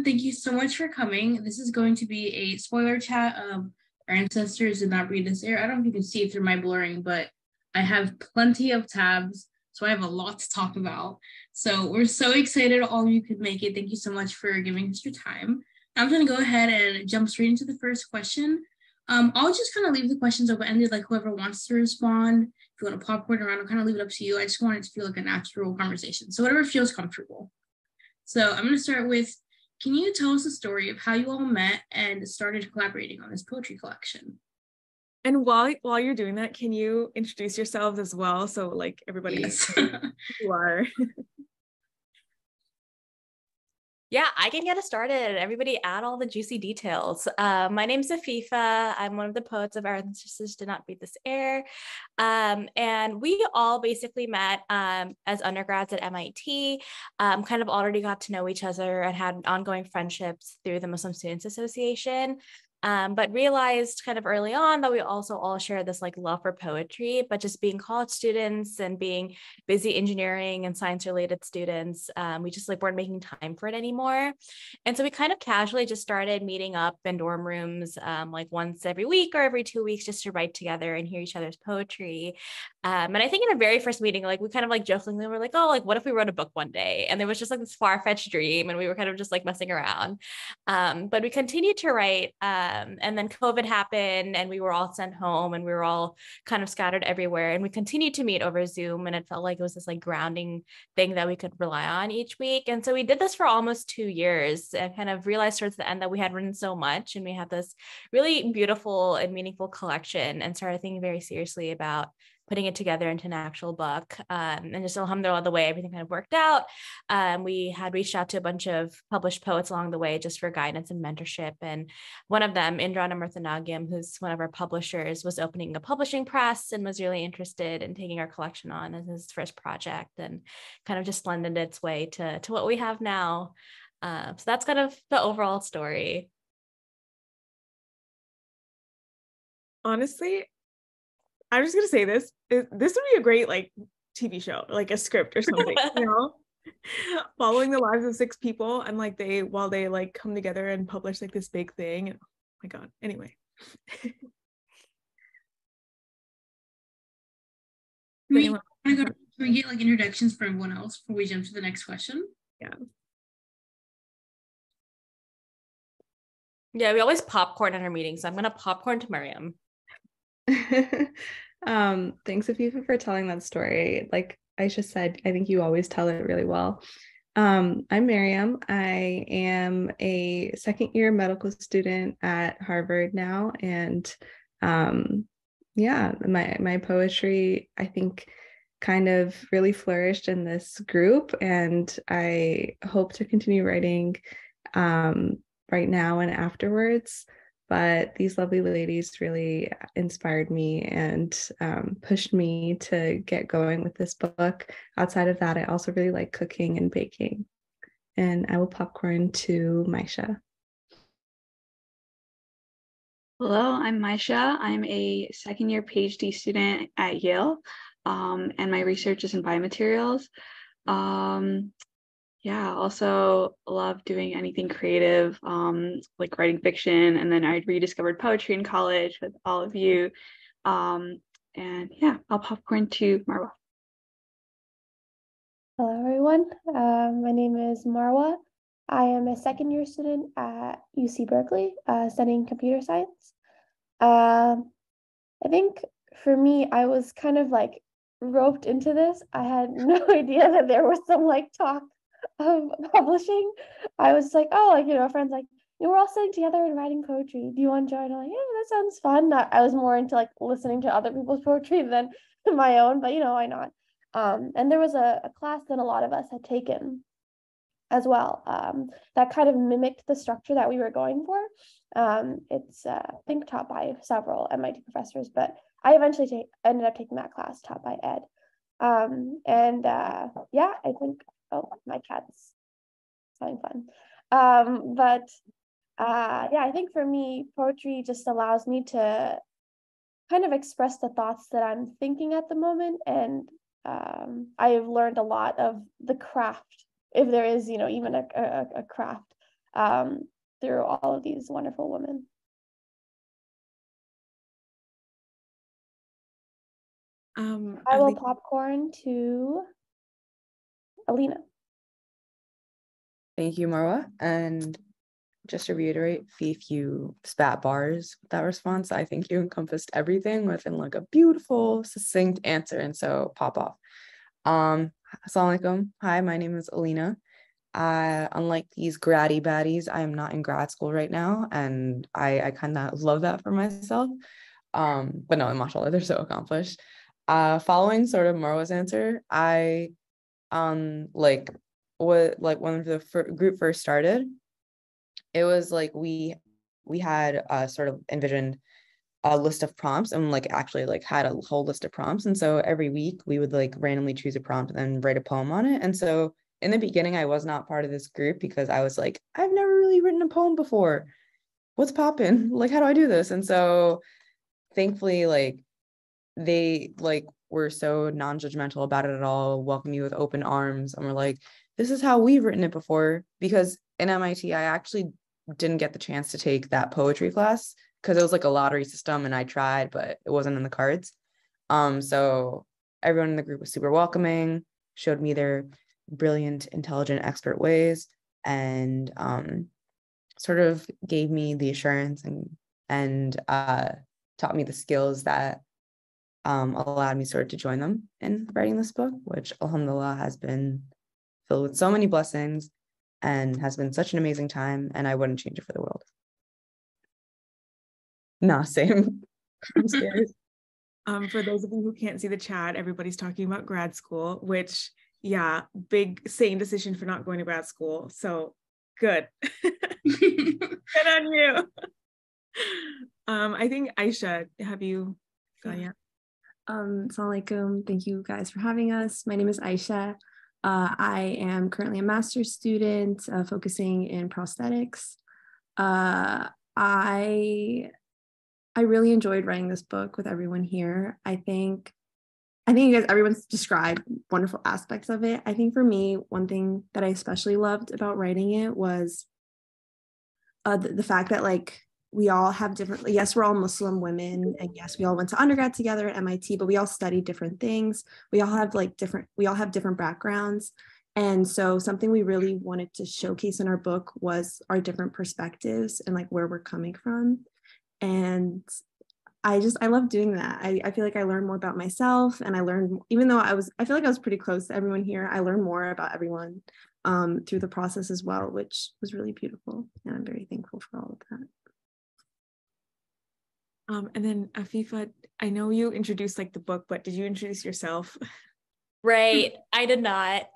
everyone. Thank you so much for coming. This is going to be a spoiler chat. Our ancestors did not breathe this air. I don't know if you can see it through my blurring, but I have plenty of tabs, so I have a lot to talk about. So we're so excited all of you could make it. Thank you so much for giving us your time. I'm going to go ahead and jump straight into the first question. I'll just kind of leave the questions open-ended, like whoever wants to respond. If you want to popcorn around, I'll kind of leave it up to you. I just want it to feel like a natural conversation. So whatever feels comfortable. So I'm going to start with, can you tell us the story of how you all met and started collaborating on this poetry collection? And while you're doing that, can you introduce yourselves as well? So like everybody Yes. knows who you are. Yeah, I can get us started. Everybody add all the juicy details. My name's Afeefah. I'm one of the poets of Our Ancestors Did Not Breathe This Air. And we all basically met as undergrads at MIT, kind of already got to know each other and had ongoing friendships through the Muslim Students Association. But realized kind of early on that we also all share this like love for poetry, but just being college students and being busy engineering and science related students, we just like weren't making time for it anymore. And so we kind of casually just started meeting up in dorm rooms like once every week or every 2 weeks just to write together and hear each other's poetry. And I think in our very first meeting, like we kind of like jokingly were like, oh, like what if we wrote a book one day? And there was just like this far-fetched dream and we were kind of just like messing around. But we continued to write. And then COVID happened and we were all sent home and we were all kind of scattered everywhere. And we continued to meet over Zoom. And it felt like it was this like grounding thing that we could rely on each week. And so we did this for almost 2 years and kind of realized towards the end that we had written so much and we had this really beautiful and meaningful collection and started thinking very seriously about putting it together into an actual book. And just alhamdulillah, the way everything kind of worked out. We had reached out to a bunch of published poets along the way just for guidance and mentorship. And one of them, Indrana Murthanagam, who's one of our publishers, was opening a publishing press and was really interested in taking our collection on as his first project and kind of just blended its way to what we have now. So that's kind of the overall story. Honestly, I'm just gonna say this. This would be a great like TV show, like a script or something, you know, following the lives of 6 people and like while they like come together and publish like this big thing. And, oh my God. Anyway. Can we get like introductions for everyone else before we jump to the next question? Yeah, we always popcorn in our meetings. So I'm gonna popcorn to Mariam. Thanks, Afeefah, for telling that story. Like Aisha said, I think you always tell it really well. I'm Mariam. I am a second-year medical student at Harvard now, and my poetry, I think, kind of really flourished in this group, and I hope to continue writing right now and afterwards. But these lovely ladies really inspired me and pushed me to get going with this book. Outside of that, I also really like cooking and baking. And I will popcorn to Maisha. Hello, I'm Maisha. I'm a second-year PhD student at Yale, and my research is in biomaterials. Also love doing anything creative, like writing fiction, and then I rediscovered poetry in college with all of you. I'll popcorn to Marwa. Hello, everyone. My name is Marwa. I am a second-year student at UC Berkeley, studying computer science. I think for me, I was kind of like roped into this. I had no idea that there was some like talk of publishing. I was like, oh, like, a friend's like, we're all sitting together and writing poetry. Do you want to join? I'm like, yeah, that sounds fun. I was more into like listening to other people's poetry than my own, but why not? And there was a class that a lot of us had taken as well, that kind of mimicked the structure that we were going for. It's I think taught by several MIT professors, but I eventually ended up taking that class taught by Ed. I think, oh, my cat's having fun. I think for me, poetry just allows me to kind of express the thoughts that I'm thinking at the moment. And I have learned a lot of the craft, if there is, even a craft through all of these wonderful women. I will popcorn to Aleena. Thank you, Marwa. And just to reiterate, Fief, you spat bars with that response. I think you encompassed everything within like a beautiful, succinct answer. And so pop off. Assalamu alaikum. Hi, my name is Aleena. Unlike these graddy baddies, I am not in grad school right now. And I kind of love that for myself. But no, mashallah, they're so accomplished. Following sort of Marwa's answer, I like when the group first started, it was like we had sort of envisioned a list of prompts and like actually like had a whole list of prompts. And so every week we would like randomly choose a prompt and then write a poem on it. And so in the beginning, I was not part of this group because I was like, I've never really written a poem before. What's poppin'? Like, how do I do this? And so thankfully, like they like were so non-judgmental about it at all, welcome you with open arms. And we're like, this is how we've written it before. Because in MIT, I actually didn't get the chance to take that poetry class because it was like a lottery system and I tried, but it wasn't in the cards. So everyone in the group was super welcoming, showed me their brilliant, intelligent, expert ways, and sort of gave me the assurance and taught me the skills that allowed me sort of to join them in writing this book, which alhamdulillah has been filled with so many blessings and has been such an amazing time, and I wouldn't change it for the world. Nah, same. I'm scared. For those of you who can't see the chat, everybody's talking about grad school, which, yeah, big same decision for not going to grad school. So good. Good on you. I think Aisha, have you gone yet? Assalamu alaikum. Thank you guys for having us. My name is Aisha. I am currently a master's student focusing in prosthetics. I really enjoyed writing this book with everyone here. I think you guys, everyone's described wonderful aspects of it. I think for me, one thing that I especially loved about writing it was the fact that like we all have different, yes, we're all Muslim women, and yes, we all went to undergrad together at MIT, but we all studied different things. We all have different backgrounds. And so something we really wanted to showcase in our book was our different perspectives and like where we're coming from. And I love doing that. I feel like I learned more about myself, and I learned, even though I feel like I was pretty close to everyone here, I learned more about everyone through the process as well, which was really beautiful. And I'm very thankful for all of that. And then Afeefah, I know you introduced like the book, but did you introduce yourself? Right, I did not.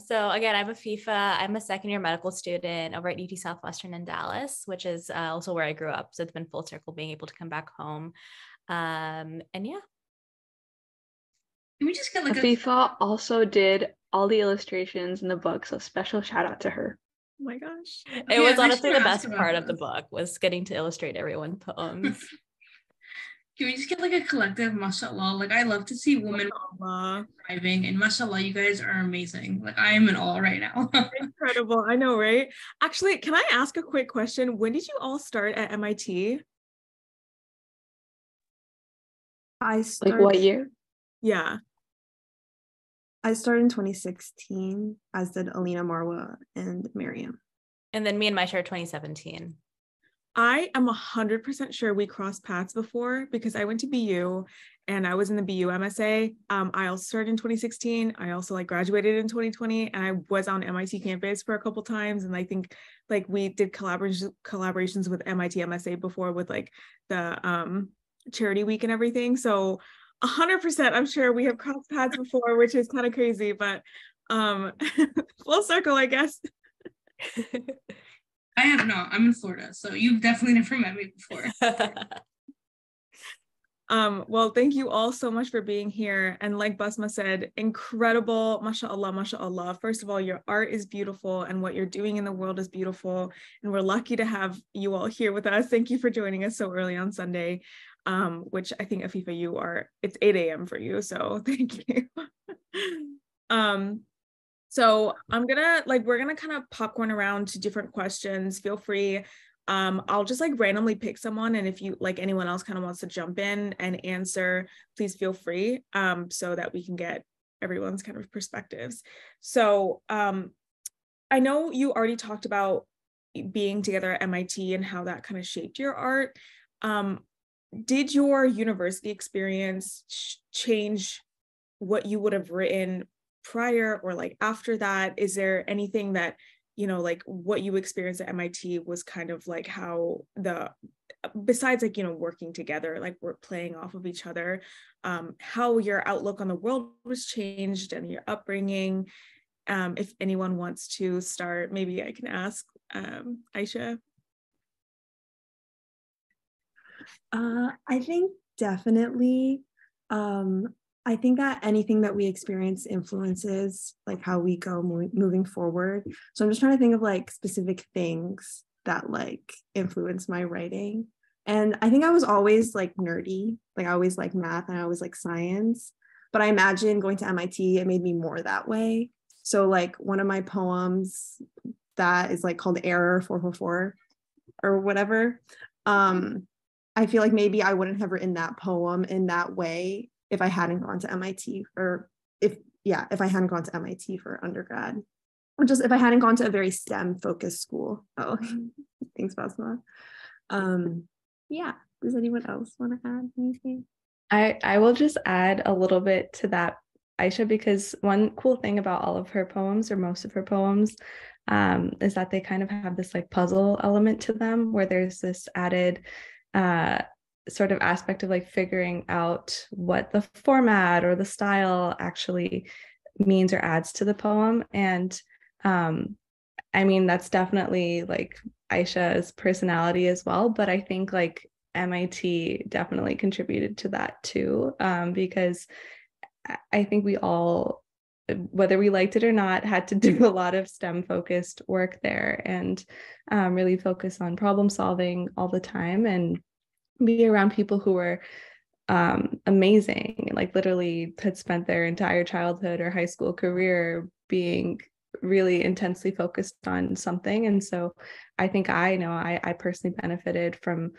So again, I'm Afeefah. I'm a second-year medical student over at UT Southwestern in Dallas, which is also where I grew up. So it's been full circle being able to come back home. And yeah. Can we just get like Afeefah also did all the illustrations in the book, so special shout out to her. Oh my gosh. It was honestly the best part of the book was getting to illustrate everyone's poems. Can we just get like a collective mashallah? Like I love to see women thriving, and mashallah, you guys are amazing. Like I am in awe right now. Incredible. I know, right? Actually, can I ask a quick question? When did you all start at MIT? I started, like what year? Yeah. I started in 2016, as did Aleena, Marwa, and Mariam. And then me and Maisha are 2017. I am 100% sure we crossed paths before because I went to BU and I was in the BU MSA. I also started in 2016. I also like graduated in 2020 and I was on MIT campus for a couple times. And I think like we did collaborations with MIT MSA before with like the charity week and everything. So 100% I'm sure we have crossed paths before, which is kind of crazy, but full circle, I guess. I have not. I'm in Florida, so you've definitely never met me before. Well, thank you all so much for being here. And like Basma said, incredible, mashallah, mashallah. First of all, your art is beautiful and what you're doing in the world is beautiful. And we're lucky to have you all here with us. Thank you for joining us so early on Sunday, which I think Afeefah, it's 8 a.m. for you. So thank you. So we're gonna kind of popcorn around to different questions. Feel free. I'll just like randomly pick someone, and if you like anyone else kind of wants to jump in and answer, please feel free, so that we can get everyone's kind of perspectives. So I know you already talked about being together at MIT and how that kind of shaped your art. Did your university experience change what you would have written prior or like after that? Is there anything that, you know, like what you experienced at MIT was kind of like how besides like, you know, working together, like we're playing off of each other, how your outlook on the world was changed and your upbringing? If anyone wants to start, maybe I can ask Ayse. I think definitely. I think that anything that we experience influences like how we go moving forward. So I'm just trying to think of like specific things that like influence my writing. And I think I was always like nerdy, like I always like math and I always like science. But I imagine going to MIT, it made me more that way. So like one of my poems that is like called Error 444 or whatever. I feel like maybe I wouldn't have written that poem in that way if I hadn't gone to MIT, or if I hadn't gone to MIT for undergrad, or just if I hadn't gone to a very STEM focused school. Oh, thanks, Basma. Yeah, does anyone else want to add anything? I will just add a little bit to that, Ayse, because one cool thing about all of her poems, or most of her poems, is that they kind of have this like puzzle element to them, where there's this added sort of aspect of like figuring out what the format or the style actually means or adds to the poem. And I mean, that's definitely like Ayesha's personality as well, but I think like MIT definitely contributed to that too, because I think we all, whether we liked it or not, had to do a lot of STEM focused work there, and really focus on problem solving all the time and be around people who were amazing, like literally had spent their entire childhood or high school career being really intensely focused on something. And so I think I personally benefited from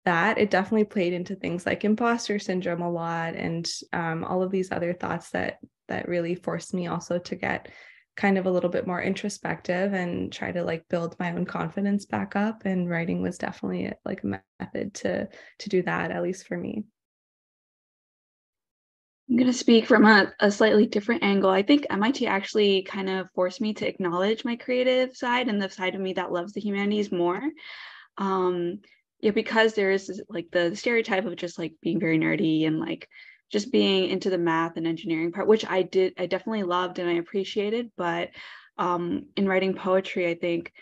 that. It definitely played into things like imposter syndrome a lot, and all of these other thoughts that really forced me also to get kind of a little bit more introspective and try to like build my own confidence back up. And writing was definitely like a method to do that, at least for me. I'm going to speak from a slightly different angle. I think MIT actually kind of forced me to acknowledge my creative side and the side of me that loves the humanities more. Because there is like the stereotype of just like being very nerdy and like just being into the math and engineering part, which I definitely loved and I appreciated. But in writing poetry, I think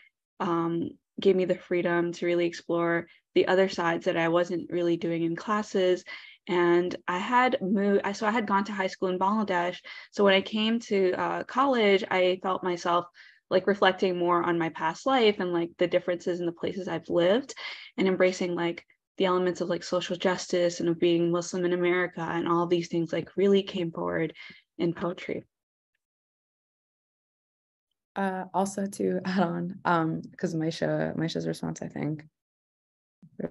gave me the freedom to really explore the other sides that I wasn't really doing in classes. And I had gone to high school in Bangladesh. So when I came to college, I felt myself like reflecting more on my past life and like the differences in the places I've lived, and embracing like the elements of like social justice and of being Muslim in America, and all these things like really came forward in poetry. Also to add on, because Maisha's response, I think,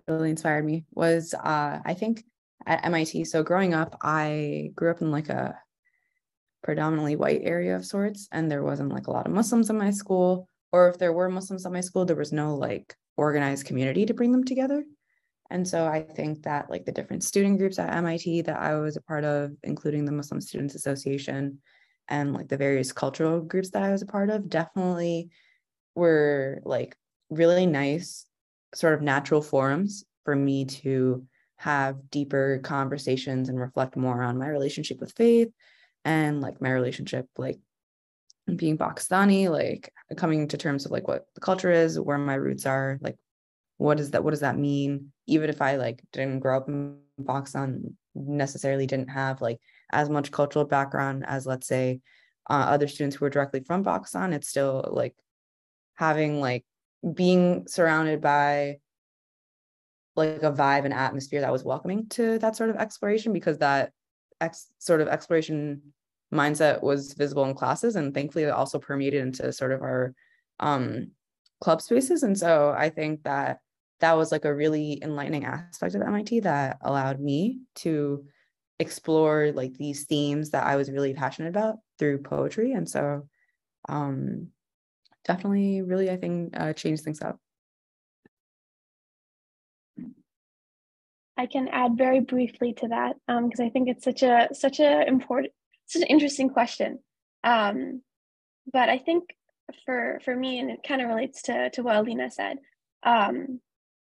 really inspired me, was I think at MIT. So growing up, I grew up in like a predominantly white area of sorts, and there wasn't like a lot of Muslims in my school, or if there were Muslims in my school, there was no like organized community to bring them together. And so I think that like the different student groups at MIT that I was a part of, including the Muslim Students Association and like the various cultural groups that I was a part of, definitely were like really nice sort of natural forums for me to have deeper conversations and reflect more on my relationship with faith and like my relationship like being Pakistani, like coming to terms with like what the culture is, where my roots are, like what does that mean, even if I like didn't grow up in Pakistan, necessarily didn't have like as much cultural background as, let's say, other students who were directly from Pakistan. It's still like having like being surrounded by like a vibe and atmosphere that was welcoming to that sort of exploration, because that sort of exploration mindset was visible in classes, and thankfully it also permeated into sort of our club spaces. And so I think that was like a really enlightening aspect of MIT that allowed me to explore like these themes that I was really passionate about through poetry. And so definitely really, I think, changed things up. I can add very briefly to that because I think it's such an interesting question. But I think for me, and it kind of relates to what Aleena said,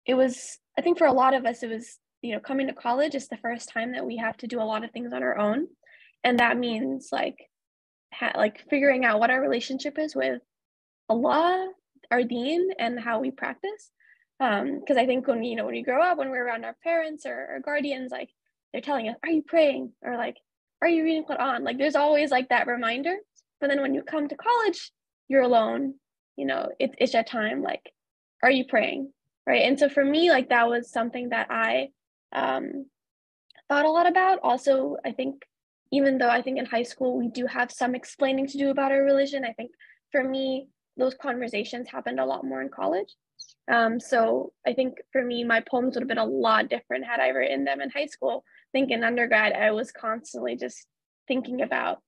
it was, I think for a lot of us, it was, coming to college is the first time that we have to do a lot of things on our own. And that means like figuring out what our relationship is with Allah, our deen, and how we practice. Because I think when you grow up, when we're around our parents or guardians, like they're telling us, are you praying? Or like, are you reading Quran? Like there's always like that reminder. But then when you come to college, you're alone, it's your time, like, are you praying? Right. And so for me, like that was something that I thought a lot about. Also, I think even though I think in high school we do have some explaining to do about our religion, I think for me, those conversations happened a lot more in college. So I think for me, my poems would have been a lot different had I written them in high school. I think in undergrad, I was constantly just thinking about,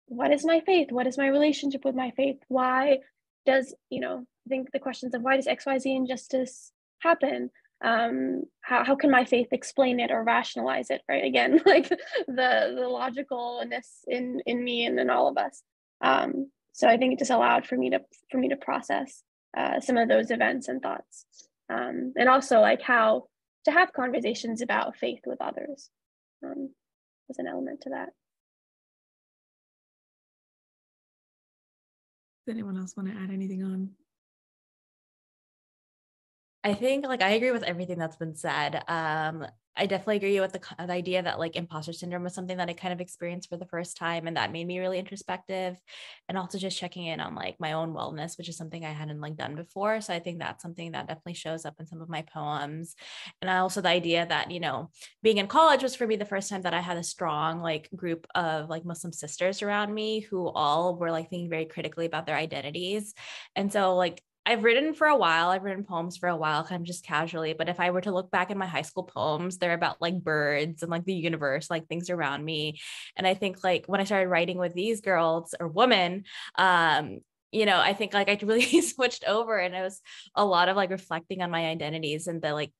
what is my faith? What is my relationship with my faith? Why does, I think the questions of why does XYZ injustice happen? How can my faith explain it or rationalize it, right? Again, like the logicalness in me and in all of us. So I think it just allowed for me to process some of those events and thoughts, and also like how to have conversations about faith with others was an element to that. Does anyone else want to add anything on? I think like I agree with everything that's been said. I definitely agree with the idea that like imposter syndrome was something that I kind of experienced for the first time, and that made me really introspective, and also just checking in on like my own wellness, which is something I hadn't like done before. So I think that's something that definitely shows up in some of my poems. And also the idea that, being in college was for me the first time that I had a strong like group of like Muslim sisters around me who all were like thinking very critically about their identities. And so like I've written poems for a while, kind of just casually. But if I were to look back at my high school poems, they're about like birds and like the universe, like things around me. And I think like when I started writing with these girls or women, I think like I really switched over, and it was a lot of like reflecting on my identities and the like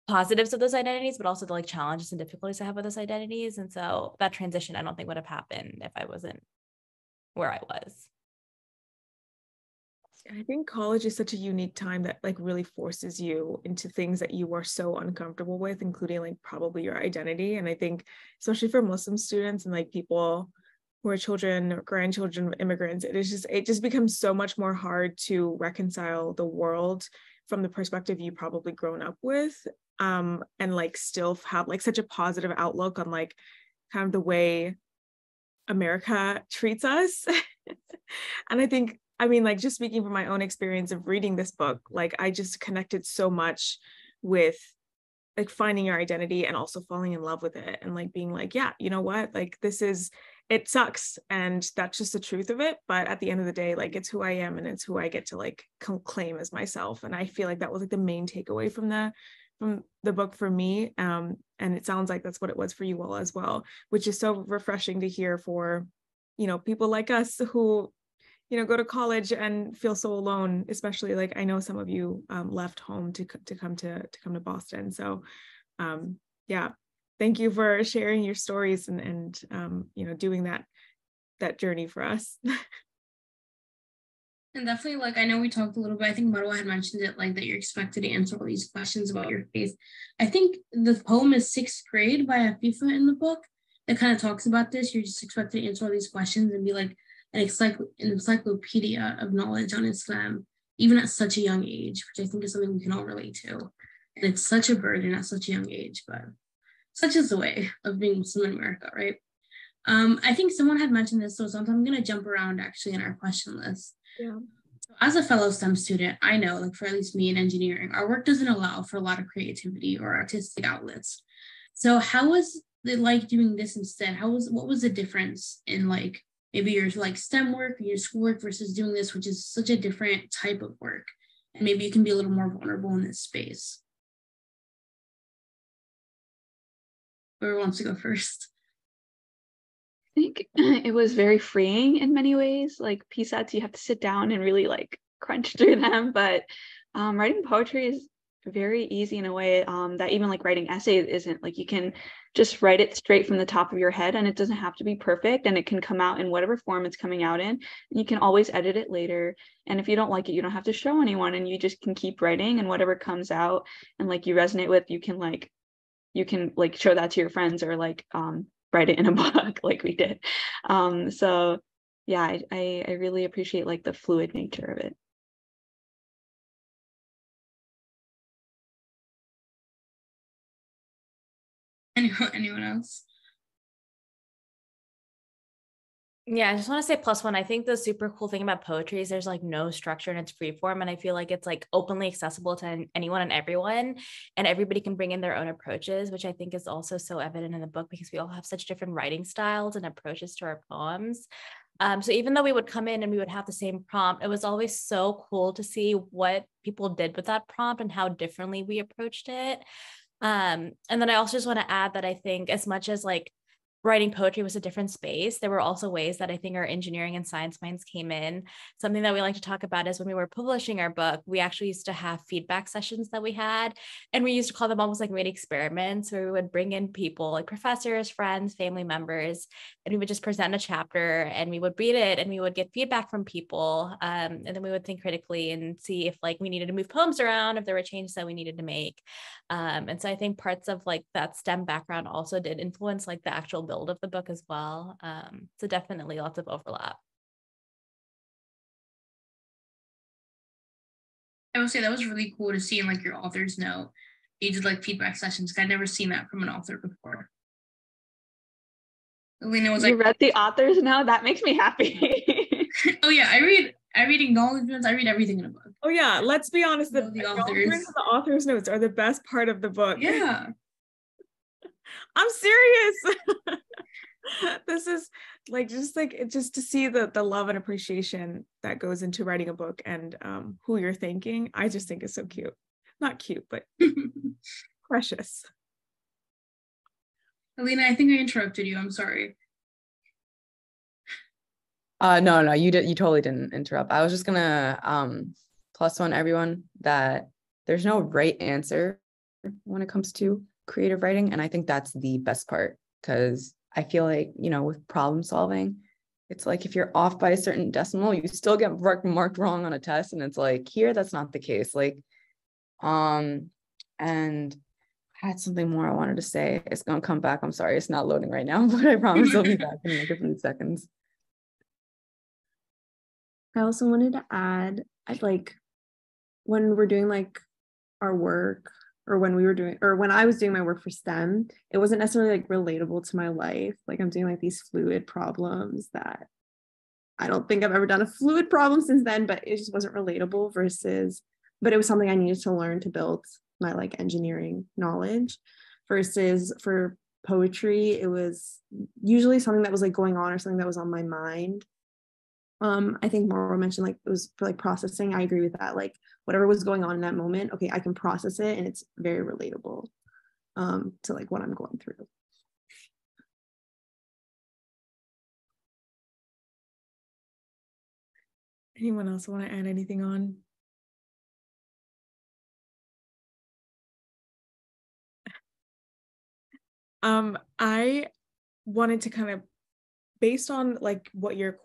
positives of those identities, but also the like challenges and difficulties I have with those identities. And so that transition, I don't think would have happened if I wasn't where I was. I think college is such a unique time that like really forces you into things that you are so uncomfortable with, including like probably your identity. And I think especially for Muslim students and like people who are children or grandchildren of immigrants, it just becomes so much more hard to reconcile the world from the perspective you probably grown up with, and like still have like such a positive outlook on like kind of the way America treats us. And I think, like just speaking from my own experience of reading this book, like I just connected so much with like finding your identity and also falling in love with it and like being like, yeah, you know what, like it sucks and that's just the truth of it. But at the end of the day, like it's who I am and it's who I get to like claim as myself. And I feel like that was like the main takeaway from the book for me. And it sounds like that's what it was for you all as well, which is so refreshing to hear for, people like us who go to college and feel so alone, especially like I know some of you left home to come to Boston. So yeah, thank you for sharing your stories and doing that journey for us. And definitely, like, I know we talked a little bit, I think Marwa had mentioned it, like that you're expected to answer all these questions about your faith. I think the poem is 6th grade by Afeefah in the book that kind of talks about this. You're just expected to answer all these questions and be like an encyclopedia of knowledge on Islam, even at such a young age, which I think is something we can all relate to. And it's such a burden at such a young age, but such is the way of being Muslim in America, right? I think someone had mentioned this, so I'm going to jump around actually in our question list. Yeah. As a fellow STEM student, I know, like for at least me in engineering, our work doesn't allow for a lot of creativity or artistic outlets. So how was they like doing this instead? What was the difference in like maybe your like STEM work or your schoolwork versus doing this, which is such a different type of work? And maybe you can be a little more vulnerable in this space. Whoever wants to go first. I think it was very freeing in many ways. Like PSATs, you have to sit down and really like crunch through them. But writing poetry is very easy in a way that even like writing essays isn't. Like you can just write it straight from the top of your head, and it doesn't have to be perfect, and it can come out in whatever form it's coming out in. And you can always edit it later. And if you don't like it, you don't have to show anyone, and you just can keep writing, and whatever comes out and like you resonate with, you can show that to your friends or like write it in a book like we did. So yeah, I really appreciate like the fluid nature of it. Anyone else? Yeah, I just want to say plus one. I think the super cool thing about poetry is there's like no structure and it's free form. And I feel like it's like openly accessible to anyone and everyone, and everybody can bring in their own approaches, which I think is also so evident in the book because we all have such different writing styles and approaches to our poems. So even though we would come in and we would have the same prompt, it was always so cool to see what people did with that prompt and how differently we approached it. And then I also just want to add that I think as much as like writing poetry was a different space, there were also ways that I think our engineering and science minds came in. Something that we like to talk about is when we were publishing our book, we actually used to have feedback sessions that we had, and we used to call them almost like mini experiments where we would bring in people like professors, friends, family members, and we would just present a chapter and we would read it and we would get feedback from people. And then we would think critically and see if like we needed to move poems around, if there were changes that we needed to make. And so I think parts of like that STEM background also did influence like the actual build of the book as well. So definitely lots of overlap. I would say that was really cool to see in like your author's note. You did like feedback sessions. I'd never seen that from an author before. Aleena was like, you read the author's note? That makes me happy. Oh yeah, I read acknowledgements. I read everything in a book. Oh yeah, let's be honest. The author's notes are the best part of the book. Yeah. I'm serious. This is like just to see the love and appreciation that goes into writing a book and who you're thanking. I just think is so cute. Not cute, but precious. Aleena, I think I interrupted you. I'm sorry. No, you totally didn't interrupt. I was just gonna plus one everyone that there's no right answer when it comes to creative writing, and I think that's the best part, because I feel like, you know, with problem solving, it's like if you're off by a certain decimal, you still get marked wrong on a test, and it's like here that's not the case. Like and I had something more I wanted to say. It's gonna come back. I'm sorry, it's not loading right now, but I promise it'll be back in like a few seconds. I also wanted to add, like, when we're doing like our work, or when I was doing my work for STEM, it wasn't necessarily like relatable to my life. Like I'm doing like these fluid problems that I don't think I've ever done a fluid problem since then, but it just wasn't relatable but it was something I needed to learn to build my like engineering knowledge, versus for poetry, it was usually something that was like going on or something that was on my mind. I think Marwa mentioned like it was for like processing. I agree with that. Like whatever was going on in that moment, okay, I can process it, and it's very relatable to like what I'm going through. Anyone else want to add anything on? I wanted to kind of, based on like what your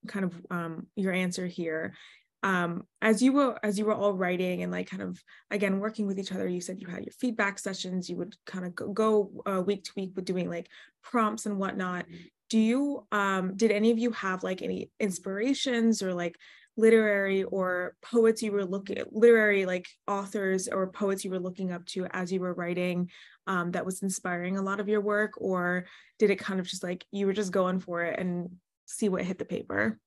kind of your answer here, as you were all writing and like kind of again working with each other, you said you had your feedback sessions, you would kind of go week to week with doing like prompts and whatnot. Did any of you have like any inspirations or like literary or poets you were literary like authors or poets you were looking up to as you were writing, that was inspiring a lot of your work? Or did it kind of just like you were just going for it and see what hit the paper?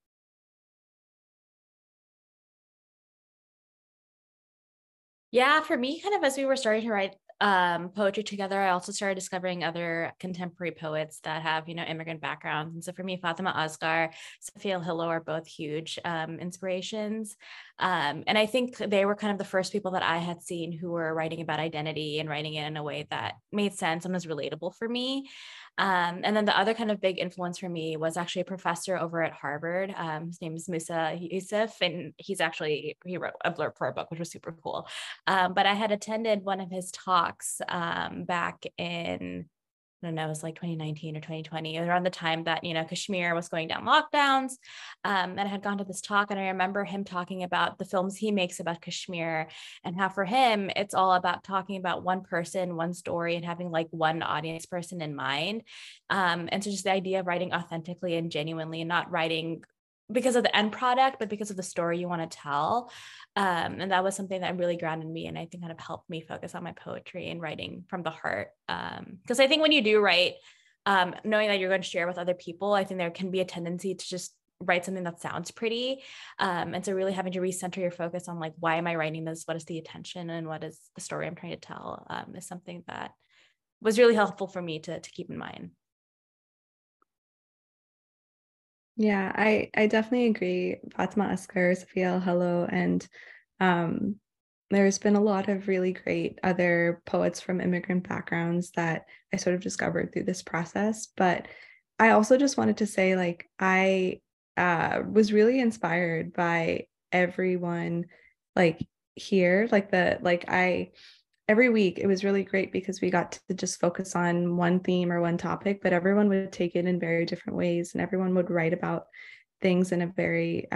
Yeah, for me, kind of as we were starting to write poetry together, I also started discovering other contemporary poets that have, immigrant backgrounds. And so for me, Fatima Asghar, Sophia Hillo are both huge inspirations. And I think they were kind of the first people that I had seen who were writing about identity and writing it in a way that made sense and was relatable for me. And then the other kind of big influence for me was actually a professor over at Harvard. His name is Musa Yusuf, and he wrote a blurb for a book, which was super cool. But I had attended one of his talks back in, I don't know, it was like 2019 or 2020, around the time that, Kashmir was going down lockdowns. And I had gone to this talk, and I remember him talking about the films he makes about Kashmir and how for him, it's all about talking about one person, one story, and having like one audience person in mind. And so just the idea of writing authentically and genuinely, and not writing because of the end product, but because of the story you want to tell. And that was something that really grounded me, and I think kind of helped me focus on my poetry and writing from the heart. Because I think when you do write, knowing that you're going to share with other people, I think there can be a tendency to just write something that sounds pretty. And so really having to recenter your focus on like, why am I writing this? What is the intention and what is the story I'm trying to tell, is something that was really helpful for me to keep in mind. Yeah, I definitely agree. Fatima Asghar, Sophia Hello, and there's been a lot of really great other poets from immigrant backgrounds that I sort of discovered through this process. But I also just wanted to say, like, I was really inspired by everyone, like here, every week it was really great because we got to just focus on one theme or one topic, but everyone would take it in very different ways, and everyone would write about things in a very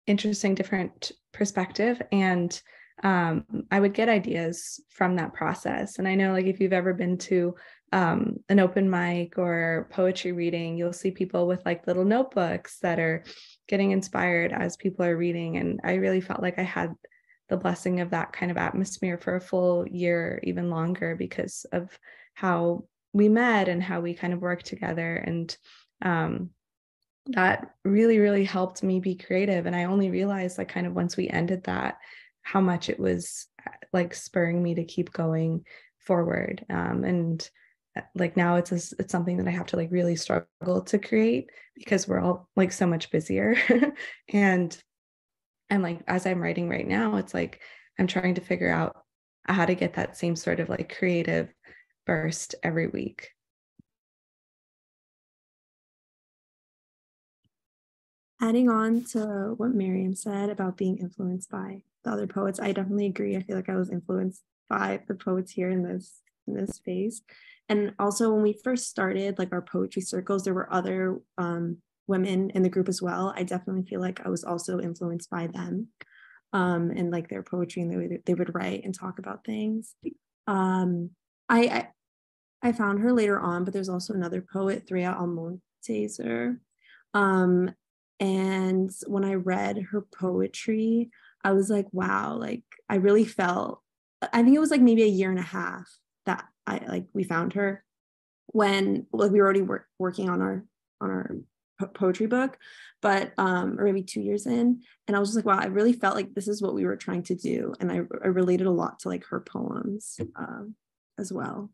interesting, different perspective. And I would get ideas from that process. And I know, like, if you've ever been to an open mic or poetry reading, you'll see people with like little notebooks that are getting inspired as people are reading. And I really felt like I had the blessing of that kind of atmosphere for a full year, even longer, because of how we met and how we kind of worked together. And that really, really helped me be creative. And I only realized, like, kind of once we ended that, how much it was like spurring me to keep going forward. And like now it's something that I have to like really struggle to create because we're all like so much busier. And like, as I'm writing right now, it's like I'm trying to figure out how to get that same sort of like creative burst every week. Adding on to what Mariam said about being influenced by the other poets, I definitely agree. I feel like I was influenced by the poets here in this space. And also when we first started like our poetry circles, there were other women in the group as well. I definitely feel like I was also influenced by them and like their poetry and the way that they would write and talk about things. I found her later on, but there's also another poet, Threa Almontezer. And when I read her poetry, I was like, wow, like I really felt, I think it was like maybe a year and a half that we found her when like we were already working on our poetry book, but or maybe 2 years in, and I was just like, wow, I really felt like this is what we were trying to do, and I related a lot to like her poems as well.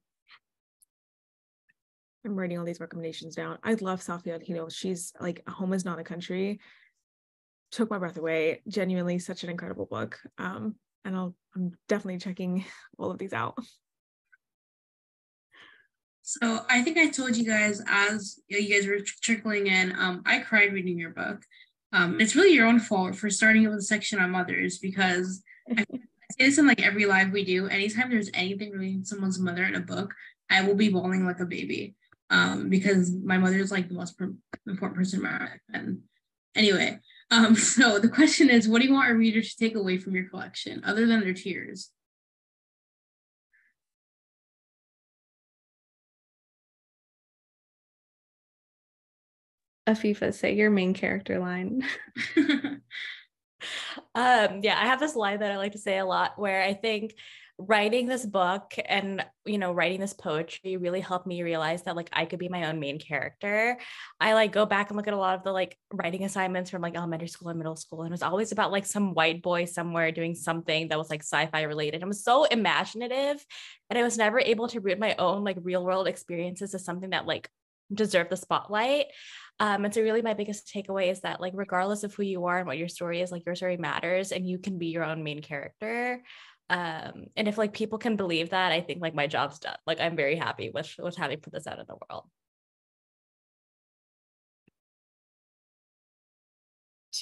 I'm writing all these recommendations down. I love Safia. She's like Home is Not a Country. Took my breath away. Genuinely such an incredible book. And I'm definitely checking all of these out. So I think I told you guys as you guys were trickling in, I cried reading your book. It's really your own fault for starting it with a section on mothers, because I say this in like every live we do. Anytime there's anything relating to someone's mother in a book, I will be bawling like a baby. Because my mother is like the most important person in my life. And anyway, so the question is, what do you want our readers to take away from your collection, other than their tears? Afeefah, say your main character line. Yeah, I have this line that I like to say a lot where I think writing this book and writing this poetry really helped me realize that like I could be my own main character. I like go back and look at a lot of the like writing assignments from like elementary school and middle school, and it was always about like some white boy somewhere doing something that was like sci-fi related. I was so imaginative, and I was never able to root my own like real world experiences as something that like deserved the spotlight. And so really my biggest takeaway is that like regardless of who you are and what your story is, like your story matters and you can be your own main character. And if like people can believe that, I think like my job's done. Like I'm very happy with having put this out in the world.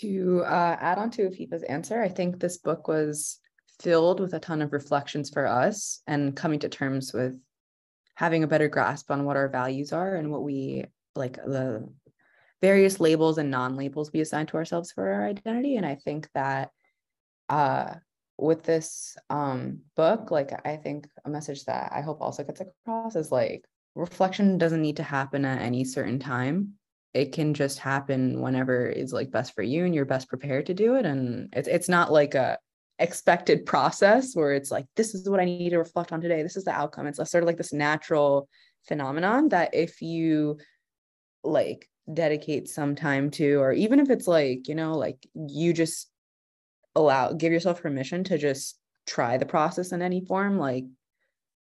To add on to Afeefah's answer, I think this book was filled with a ton of reflections for us and coming to terms with having a better grasp on what our values are and what we like the various labels and non-labels we assign to ourselves for our identity. And I think that with this book, like I think a message that I hope also gets across is like reflection doesn't need to happen at any certain time. It can just happen whenever is like best for you and you're best prepared to do it. And it's not like a expected process where it's like, this is what I need to reflect on today. This is the outcome. It's sort of like this natural phenomenon that if you like dedicate some time to, or even if it's like, like you just give yourself permission to just try the process in any form, like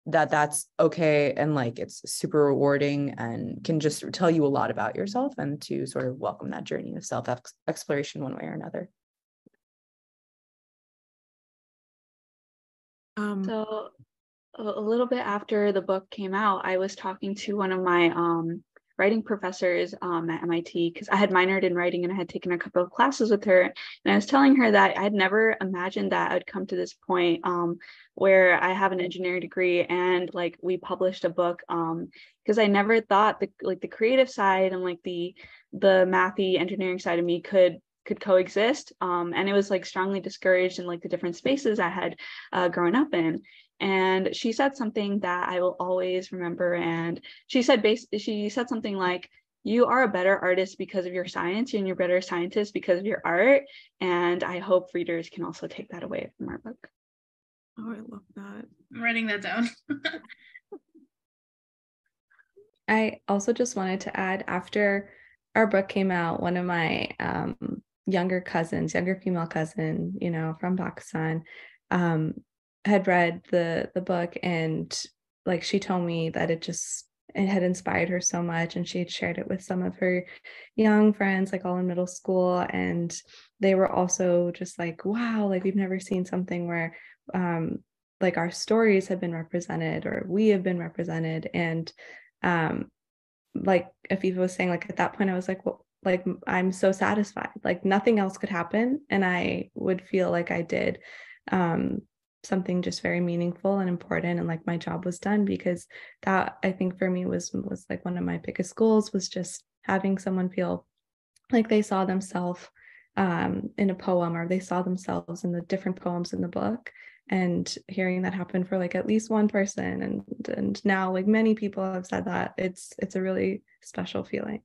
that's okay. And like, it's super rewarding and can just tell you a lot about yourself and to sort of welcome that journey of self-exploration one way or another. So a little bit after the book came out, I was talking to one of my writing professors at MIT, because I had minored in writing and I had taken a couple of classes with her. And I was telling her that I'd never imagined that I'd come to this point where I have an engineering degree and like we published a book, because I never thought the creative side and like the mathy engineering side of me could coexist. And it was like strongly discouraged in like the different spaces I had grown up in. And she said something that I will always remember. And she said something like, you are a better artist because of your science and you're a better scientist because of your art. And I hope readers can also take that away from our book. Oh, I love that. I'm writing that down. I also just wanted to add, after our book came out, one of my younger female cousin, from Pakistan, had read the book, and like she told me that it had inspired her so much, and she had shared it with some of her young friends, like all in middle school, and they were also just like, wow, like we've never seen something where like our stories have been represented or we have been represented. And like Afeefah was saying, like at that point I was like, well, like I'm so satisfied, like nothing else could happen and I would feel like I did something just very meaningful and important, and like my job was done. Because that, I think for me was like one of my biggest goals, was just having someone feel like they saw themselves in a poem, or they saw themselves in the different poems in the book. And hearing that happen for like at least one person, and now like many people have said that, it's a really special feeling.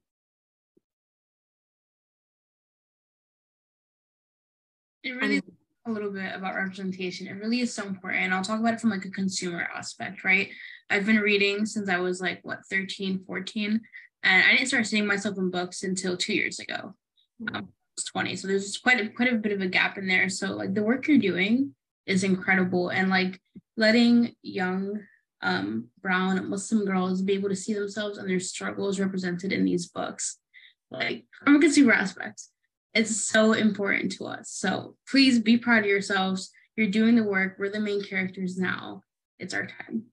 It really is a little bit about representation. It really is so important. I'll talk about it from like a consumer aspect, right? I've been reading since I was like 13, 14, and I didn't start seeing myself in books until 2 years ago. I was 20, so there's quite a bit of a gap in there. So like the work you're doing is incredible, and like letting young brown Muslim girls be able to see themselves and their struggles represented in these books, like from a consumer aspect, it's so important to us. So please be proud of yourselves. You're doing the work. We're the main characters now. It's our time.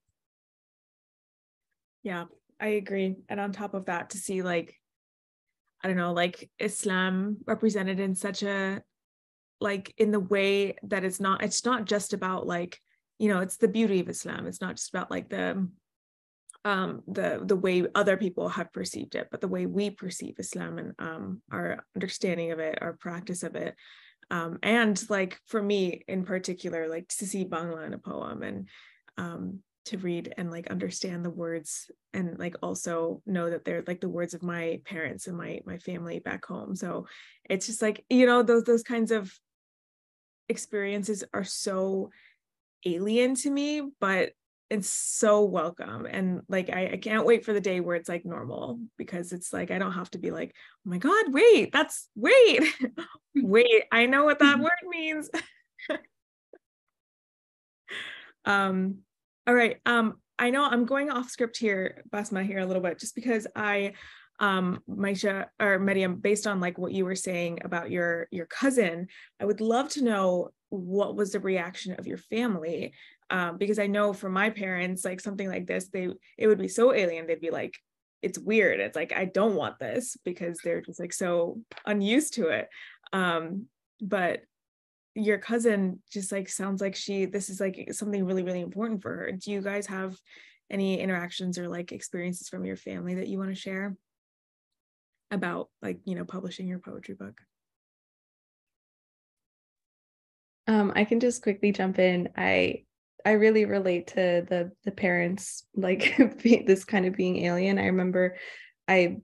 Yeah, I agree. And on top of that, to see like, I don't know, like Islam represented in such a, like in the way that it's not just about like, it's the beauty of Islam. It's not just about like the way other people have perceived it, but the way we perceive Islam and our understanding of it, our practice of it. And like for me in particular, like to see Bangla in a poem and to read and like understand the words, and like also know that they're like the words of my parents and my family back home. So it's just like, those kinds of experiences are so alien to me, but it's so welcome. And like I can't wait for the day where it's like normal, because it's like I don't have to be like, oh my God, wait, wait, I know what that word means. All right. I know I'm going off script here, Basma, here a little bit, just because Maisha or Mariam, based on like what you were saying about your cousin, I would love to know what was the reaction of your family, because I know for my parents, like something like this, it would be so alien. They'd be like, it's weird. It's like, I don't want this, because they're just like so unused to it. But your cousin just like sounds like this is like something really, really important for her. Do you guys have any interactions or like experiences from your family that you want to share about like, you know, publishing your poetry book? I can just quickly jump in. I really relate to the parents like this kind of being alien. I remember I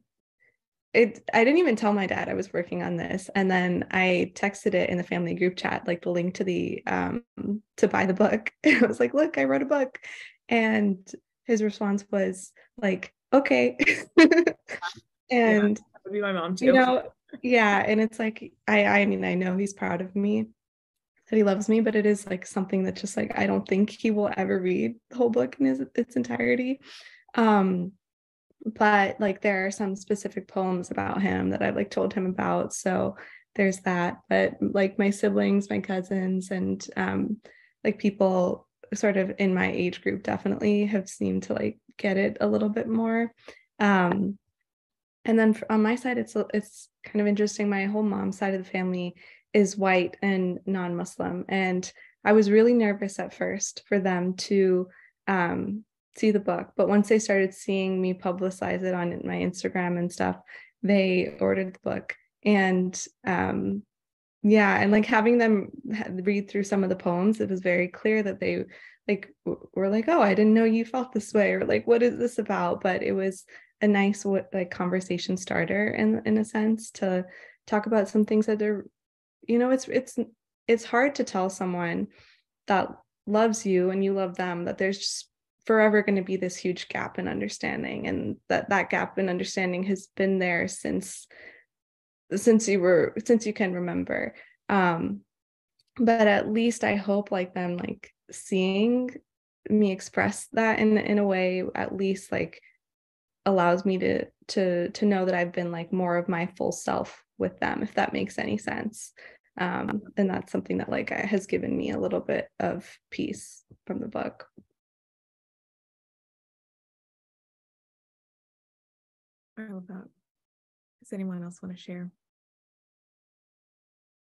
didn't even tell my dad I was working on this, and then I texted it in the family group chat, like the link to the to buy the book. I was like, look, I wrote a book, and his response was like, okay. And that would be my mom too. You know, yeah, and it's like I mean, I know he's proud of me, that he loves me, but it is like something that just like I don't think he will ever read the whole book in its entirety. But like there are some specific poems about him that I've like told him about, so there's that. But like my siblings, my cousins, and like people sort of in my age group definitely have seemed to like get it a little bit more. And then on my side, it's kind of interesting. My whole mom's side of the family is white and non-Muslim, and I was really nervous at first for them to see the book, but once they started seeing me publicize it on my Instagram and stuff, they ordered the book. And yeah, and like having them read through some of the poems, it was very clear that they like were like, oh, I didn't know you felt this way, or like, what is this about? But it was a nice like conversation starter in a sense to talk about some things that they're, you know, it's hard to tell someone that loves you and you love them that there's just forever going to be this huge gap in understanding, and that gap in understanding has been there since you can remember. But at least I hope like them like seeing me express that in a way at least like allows me to know that I've been like more of my full self with them, if that makes any sense. And that's something that like has given me a little bit of peace from the book. I love that. Does anyone else want to share?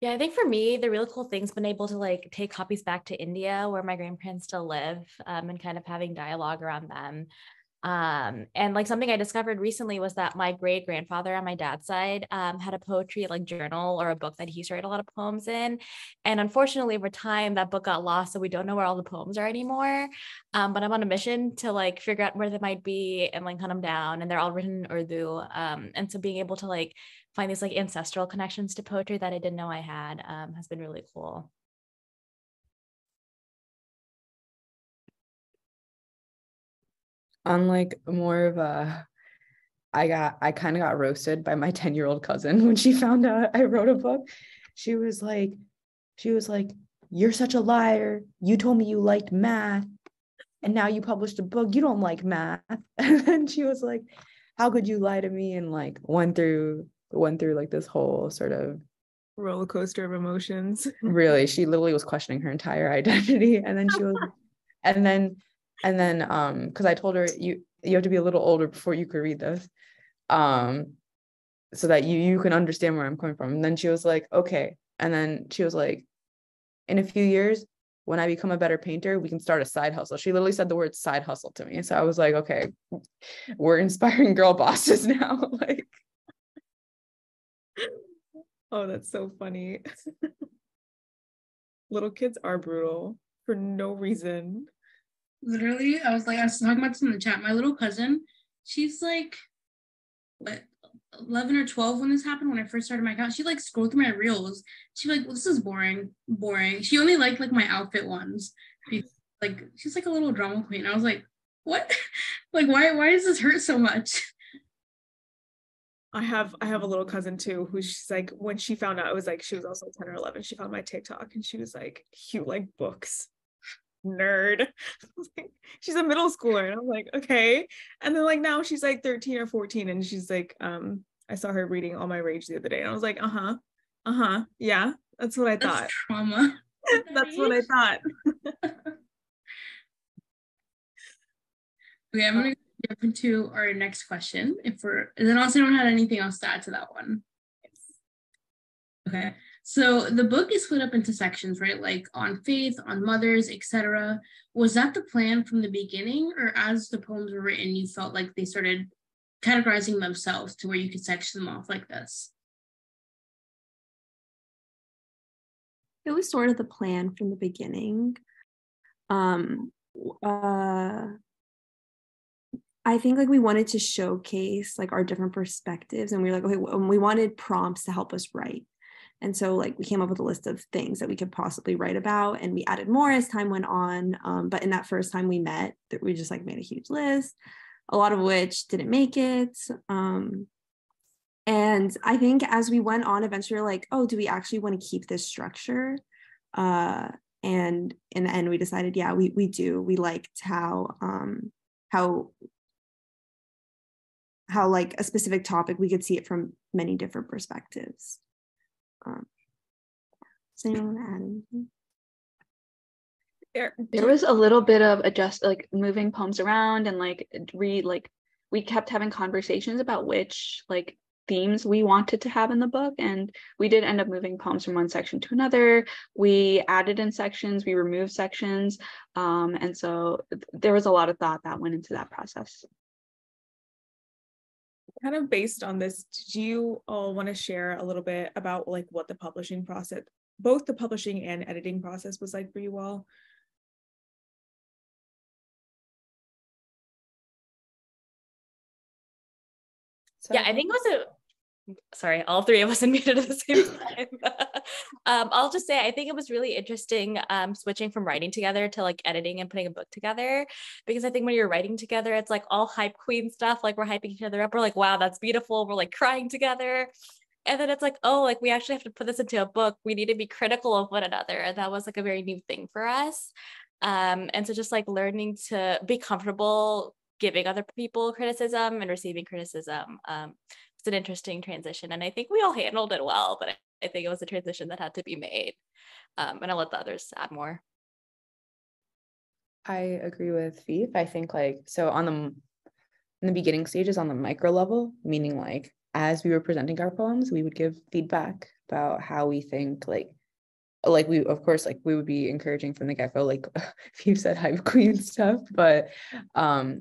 Yeah, I think for me, the really cool thing's been able to like take copies back to India where my grandparents still live, and kind of having dialogue around them. And like something I discovered recently was that my great grandfather on my dad's side had a poetry like journal or a book that he used to write a lot of poems in. And unfortunately, over time, that book got lost, so we don't know where all the poems are anymore. But I'm on a mission to like figure out where they might be and like hunt them down. And they're all written in Urdu. And so being able to like find these like ancestral connections to poetry that I didn't know I had has been really cool. On like more of a, I kind of got roasted by my 10-year-old cousin when she found out I wrote a book. She was like, you're such a liar. You told me you liked math, and now you published a book. You don't like math. And then she was like, how could you lie to me? And like went through like this whole sort of roller coaster of emotions. Really, she literally was questioning her entire identity. And then she was, and then because I told her you have to be a little older before you could read this, so that you can understand where I'm coming from. And then she was like, okay. And then she was like, in a few years, when I become a better painter, we can start a side hustle. She literally said the word side hustle to me. So I was like, okay, we're inspiring girl bosses now. Like, oh, that's so funny. Little kids are brutal for no reason. Literally, I was talking about this in the chat. My little cousin, she's like, what, 11 or 12 when this happened, when I first started my account. She like scrolled through my reels. She like, well, this is boring. She only liked like my outfit ones. Like she's like a little drama queen. I was like, what? Like why does this hurt so much? I have a little cousin too, who she's like, when she found out, it was like she was also 10 or 11. She found my TikTok and she was like, you like books, nerd. She's a middle schooler, and I'm like, okay. And then like now she's like 13 or 14, and she's like, I saw her reading All My Rage the other day, and I was like, yeah, that's what I thought. That's trauma. That's what I thought. Okay, I'm gonna jump into our next question. And then also don't have anything else to add to that one. Okay, so the book is split up into sections, right? Like on faith, on mothers, etc. Was that the plan from the beginning, or as the poems were written, you felt like they started categorizing themselves to where you could section them off like this? It was sort of the plan from the beginning. I think like we wanted to showcase like our different perspectives, and we were like, okay, we wanted prompts to help us write. And so like we came up with a list of things that we could possibly write about, and we added more as time went on. But in that first time we met, that we just like made a huge list, a lot of which didn't make it. And I think as we went on, eventually we were like, oh, do we actually want to keep this structure? And in the end, we decided, yeah, we do. We liked how like a specific topic, we could see it from many different perspectives. So anyone want to add anything? There was a little bit of moving poems around, and we kept having conversations about which like themes we wanted to have in the book, and we did end up moving poems from one section to another. We added in sections, we removed sections, and so there was a lot of thought that went into that process. Kind of based on this, did you all want to share a little bit about like what the publishing process, both the publishing and editing process, was like for you all? Yeah, I think it was sorry, all three of us unmuted at the same time. I'll just say, I think it was really interesting switching from writing together to like editing and putting a book together, because I think when you're writing together, it's like all hype queen stuff. Like we're hyping each other up. We're like, wow, that's beautiful. We're like crying together. And then it's like, oh, like we actually have to put this into a book. We need to be critical of one another. And that was like a very new thing for us. And so just like learning to be comfortable giving other people criticism and receiving criticism. It's an interesting transition, and I think we all handled it well, but I think it was a transition that had to be made. And I'll let the others add more. I agree with Feef. I think like, so in the beginning stages on the micro level, meaning like as we were presenting our poems, we would give feedback about how we think like we, of course, like we would be encouraging from the get-go, like if you said hype queen stuff, but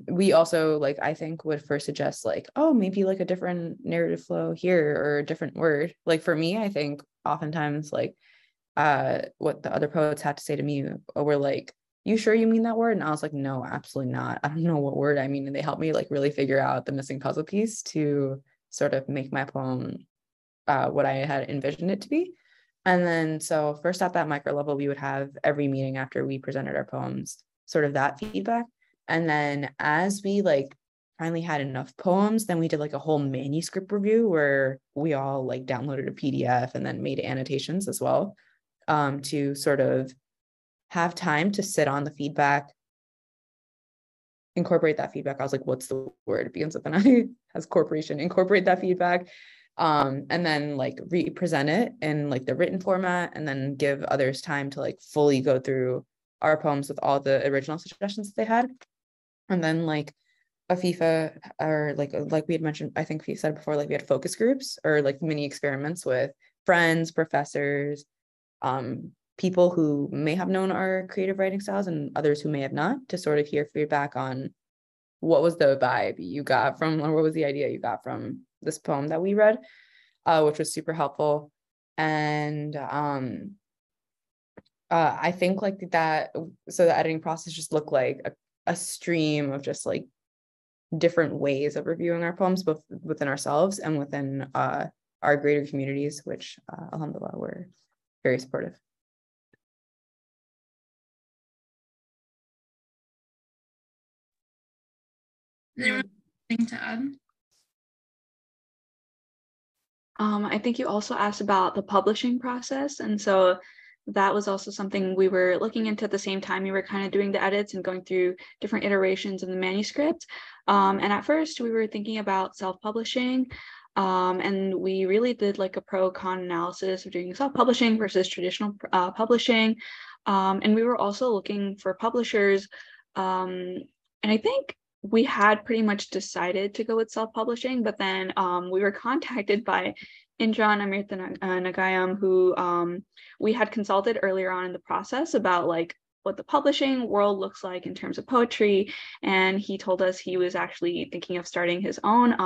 we also like, I think would first suggest like, oh, maybe like a different narrative flow here or a different word. Like for me, I think oftentimes like what the other poets had to say to me were like, you sure you mean that word? And I was like, no, absolutely not. I don't know what word I mean. And they helped me like really figure out the missing puzzle piece to sort of make my poem what I had envisioned it to be. And then, so first at that micro level, we would have every meeting after we presented our poems, sort of that feedback. And then as we like finally had enough poems, then we did like a whole manuscript review where we all like downloaded a PDF and then made annotations as well, to sort of have time to sit on the feedback, incorporate that feedback. I was like, what's the word? It begins with an I, has corporation, incorporate that feedback. And then like represent it in like the written format, and then give others time to like fully go through our poems with all the original suggestions that they had. And then like Afeefah, or like we had mentioned, I think Afeefah said before, like we had focus groups or like mini experiments with friends, professors, people who may have known our creative writing styles and others who may have not, to sort of hear feedback on what was the vibe you got from, or what was the idea you got from this poem that we read, which was super helpful. And I think like that, so the editing process just looked like a stream of just like different ways of reviewing our poems, both within ourselves and within our greater communities, which alhamdulillah, were very supportive. Is there anything to add? I think you also asked about the publishing process. And so that was also something we were looking into at the same time. We were kind of doing the edits and going through different iterations of the manuscript. And at first we were thinking about self-publishing. And we really did like a pro-con analysis of doing self-publishing versus traditional publishing. And we were also looking for publishers. And I think we had pretty much decided to go with self-publishing, but then we were contacted by Indra and Amirtha Nagayam, who we had consulted earlier on in the process about like what the publishing world looks like in terms of poetry. And he told us he was actually thinking of starting his own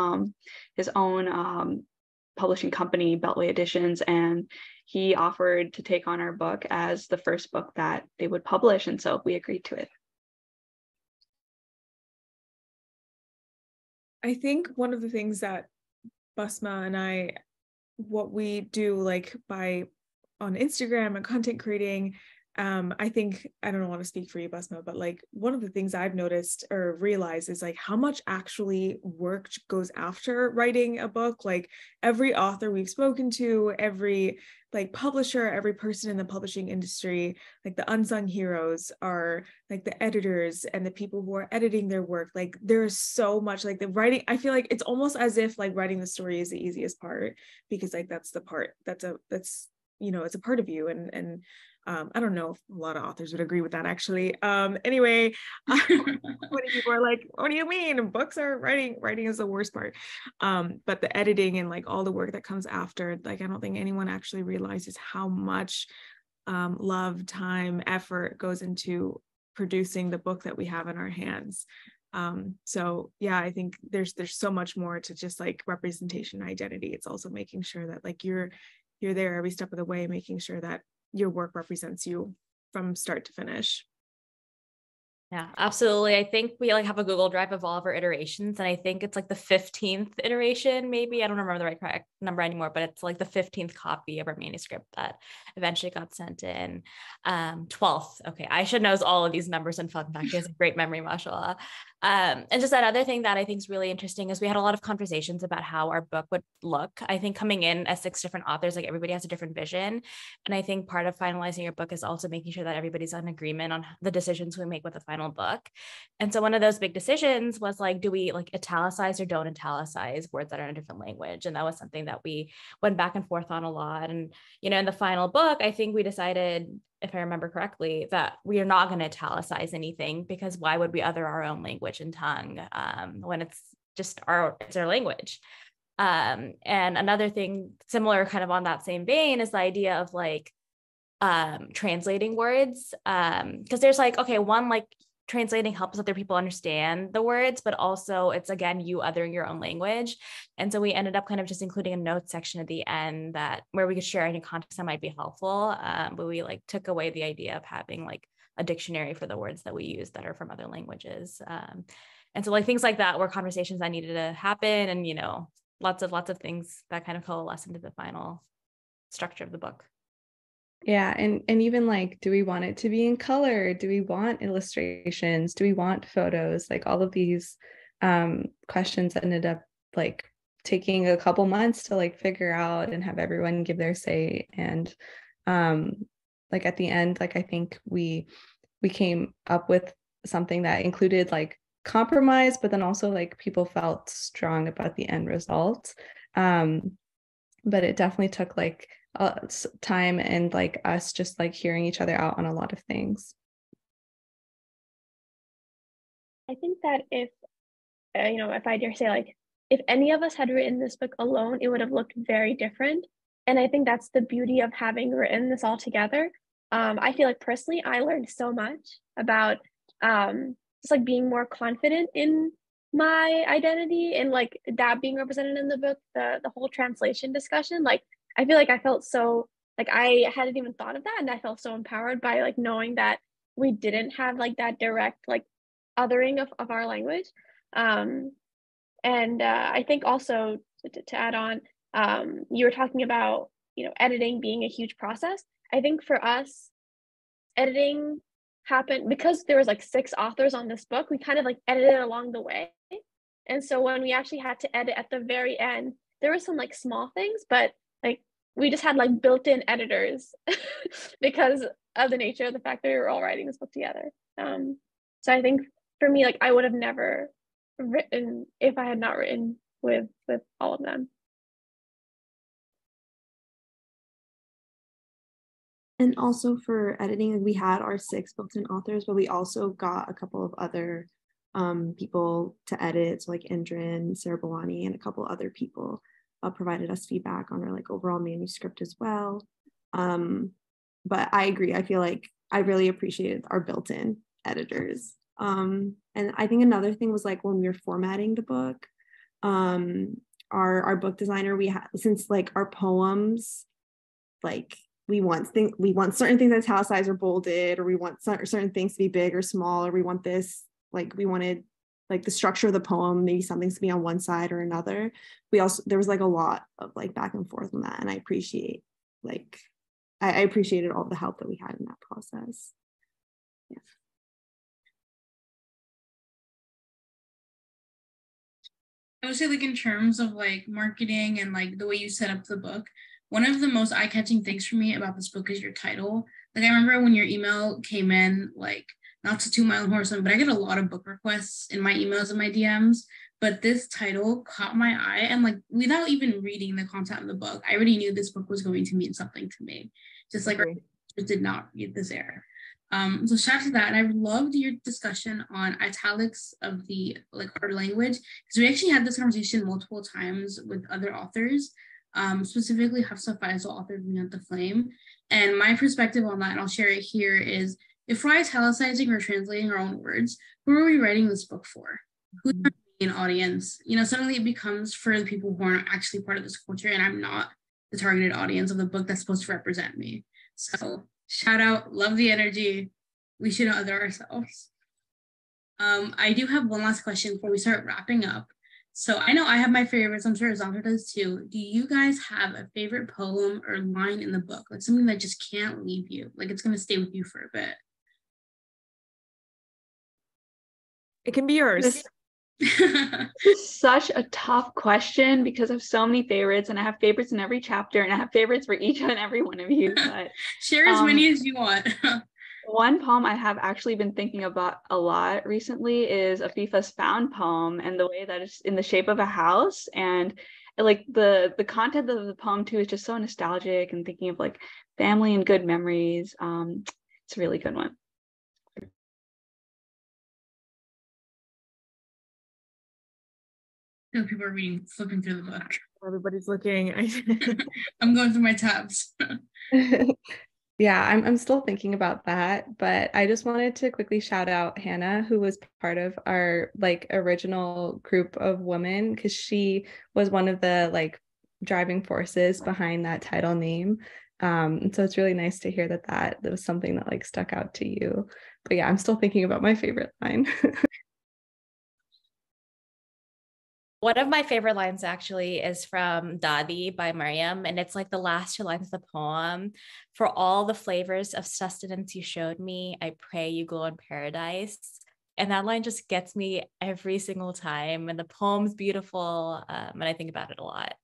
publishing company, Beltway Editions, and he offered to take on our book as the first book that they would publish. And so we agreed to it. I think one of the things that Basma and I, what we do like on Instagram and content creating, I think, I don't want to speak for you, Basma, but like one of the things I've noticed or realized is like how much actually work goes after writing a book. Like every author we've spoken to, every like publisher, every person in the publishing industry, like the unsung heroes are like the editors and the people who are editing their work. Like there's so much like the writing. I feel like it's almost as if like writing the story is the easiest part, because like that's the part that's it's a part of you. And I don't know if a lot of authors would agree with that actually. Anyway, many people are like, what do you mean? Books are writing is the worst part. But the editing and like all the work that comes after, like I don't think anyone actually realizes how much love, time, effort goes into producing the book that we have in our hands. So yeah, I think there's so much more to just like representation and identity. It's also making sure that like you're there every step of the way, making sure that your work represents you from start to finish. Yeah, absolutely. I think we like have a Google Drive of all of our iterations, and I think it's like the 15th iteration, maybe. I don't remember the right correct number anymore, but it's like the 15th copy of our manuscript that eventually got sent in. 12th. Okay, Aisha knows all of these numbers and fun fact. She has a great memory, mashallah. And just that other thing that I think is really interesting is we had a lot of conversations about how our book would look. I think coming in as 6 different authors, like everybody has a different vision. And I think part of finalizing your book is also making sure that everybody's in agreement on the decisions we make with the final book. And so one of those big decisions was like, do we like italicize or don't italicize words that are in a different language? And that was something that we went back and forth on a lot. And, in the final book, I think we decided, if I remember correctly, that we are not going to italicize anything, because why would we other our own language and tongue when it's just our language? And another thing similar kind of on that same vein is the idea of like translating words, because there's like, okay, one, like translating helps other people understand the words, but also it's again you othering your own language. And so we ended up kind of just including a notes section at the end where we could share any context that might be helpful, but we like took away the idea of having like a dictionary for the words that we use that are from other languages. And so like things like that were conversations that needed to happen, and lots of things that kind of coalesce into the final structure of the book. Yeah, and even like, do we want it to be in color? Do we want illustrations? Do we want photos? Like all of these questions ended up like taking a couple months to like figure out and have everyone give their say. And like at the end, like I think we came up with something that included like compromise, but then also like people felt strong about the end result. But it definitely took like time and like us just like hearing each other out on a lot of things. I think that if I dare say, like if any of us had written this book alone, it would have looked very different. And I think that's the beauty of having written this all together. I feel like personally, I learned so much about just like being more confident in my identity and like that being represented in the book, the whole translation discussion. Like I feel like I felt so like I hadn't even thought of that, and I felt so empowered by like knowing that we didn't have like that direct like othering of our language. And I think also to add on, you were talking about, editing being a huge process. I think for us, editing happened because there was like 6 authors on this book. We kind of like edited along the way. And so when we actually had to edit at the very end, there were some like small things, but like we just had like built-in editors because of the nature of the fact that we were all writing this book together. So I think for me, like I would have never written if I had not written with all of them. And also for editing, we had our 6 built-in authors, but we also got a couple of other people to edit, so like Indran, Sarah Balani, and a couple other people provided us feedback on our like overall manuscript as well. But I agree. I feel like I really appreciated our built-in editors. And I think another thing was like when we were formatting the book, our book designer, we had, since like our poems, like we want certain things italicized or bolded, or we want certain things to be big or small, or we want this, like we wanted like the structure of the poem, maybe something to be on one side or another. There was like a lot of like back and forth on that, and I appreciated all the help that we had in that process. Yeah. I would say, like, in terms of like marketing and like the way you set up the book, one of the most eye-catching things for me about this book is your title. Like, I remember when your email came in, like, not to toot my own horse, but I get a lot of book requests in my emails and my DMs. But this title caught my eye, and like without even reading the content of the book, I already knew this book was going to mean something to me. Just like I did not read this air. So shout out to that. And I loved your discussion on italics of the like art language, because we actually had this conversation multiple times with other authors, specifically Hafsa Faisal, author of Beyond the Flame. And my perspective on that, and I'll share it here, is if we're italicizing or translating our own words, who are we writing this book for? Who's our main audience? Suddenly it becomes for the people who aren't actually part of this culture, and I'm not the targeted audience of the book that's supposed to represent me. So shout out, love the energy. We should other ourselves. I do have one last question before we start wrapping up. So I know I have my favorites. I'm sure Azanta does too. Do you guys have a favorite poem or line in the book? Like something that just can't leave you? Like it's going to stay with you for a bit. It can be yours. This is such a tough question because I have so many favorites, and I have favorites in every chapter, and I have favorites for each and every one of you. But share as many as you want. One poem I have actually been thinking about a lot recently is Afeefah's Found poem, and the way that it's in the shape of a house, and like the content of the poem too is just so nostalgic and thinking of like family and good memories. It's a really good one. People are flipping through the book. Everybody's looking. I'm going through my tabs. Yeah, I'm still thinking about that, but I just wanted to quickly shout out Hannah, who was part of our like original group of women, because she was one of the like driving forces behind that title name. So it's really nice to hear that was something that like stuck out to you. But yeah, I'm still thinking about my favorite line. One of my favorite lines actually is from Dadi by Mariam, and it's like the last 2 lines of the poem. For all the flavors of sustenance you showed me, I pray you glow in paradise. And that line just gets me every single time. And the poem's beautiful, and I think about it a lot.